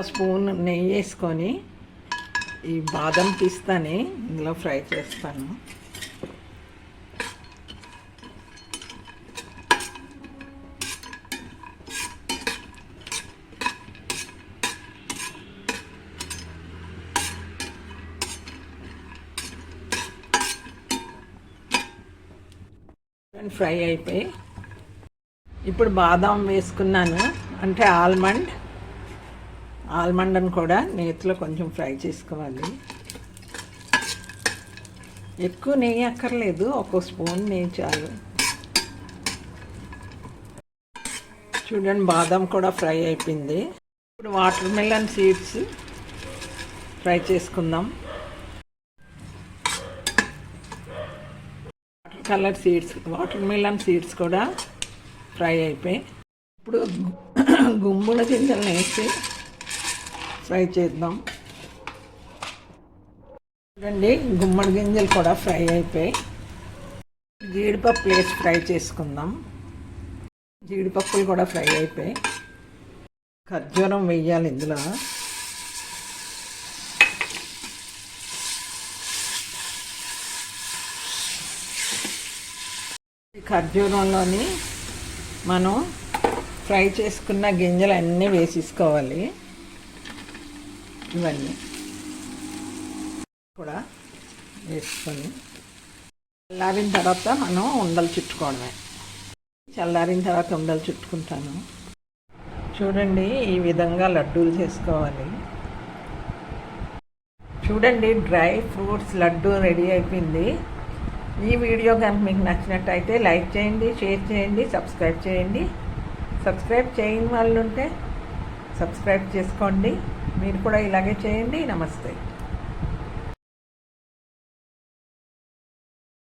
Spoon నెయ్యి వేసుకొని ఈ బాదం పిస్తాని ఇందులో ఫ్రై చేస్తాను. ఫ్రై అయిపోయి ఇప్పుడు బాదం వేసుకున్నాను, అంటే ఆల్మండ్ని కూడా నేతిలో కొంచెం ఫ్రై చేసుకోవాలి. ఎక్కువ నెయ్యి అక్కర్లేదు, ఒక స్పూన్ నెయ్యి చాలు. చూడండి బాదం కూడా ఫ్రై అయిపోయింది. ఇప్పుడు వాటర్ మిలన్ సీడ్స్ ఫ్రై చేసుకుందాం. వాటర్ మిలన్ సీడ్స్ కూడా ఫ్రై అయిపోయి ఇప్పుడు గుమ్మడి గింజలను వేసి ఫ్రై చేద్దాం. చూడండి గుమ్మడి గింజలు కూడా ఫ్రై అయిపోయి జీడిపప్పు వేసి ఫ్రై చేసుకుందాం. జీడిపప్పులు కూడా ఫ్రై అయిపోయి ఖర్జూరం వేయాలి ఇందులో. ఖర్జూరంలోని మనం ఫ్రై చేసుకున్న గింజలు అన్నీ వేసేసుకోవాలి. ఇవన్నీ కూడా వేసుకొని చల్లారిన తర్వాత మనం ఉండలు చుట్టుకోవడమే. చల్లారిన తర్వాత ఉండలు చుట్టుకుంటాను. చూడండి ఈ విధంగా లడ్డూలు చేసుకోవాలి. చూడండి డ్రై ఫ్రూట్స్ లడ్డు రెడీ అయిపోయింది. ఈ వీడియో కనుక మీకు నచ్చినట్టయితే లైక్ చేయండి, షేర్ చేయండి, సబ్స్క్రైబ్ చేయండి. సబ్స్క్రైబ్ చేయని వాళ్ళు ఉంటే సబ్స్క్రైబ్ చేసుకోండి. మీరు కూడా ఇలాగే చేయండి. నమస్తే.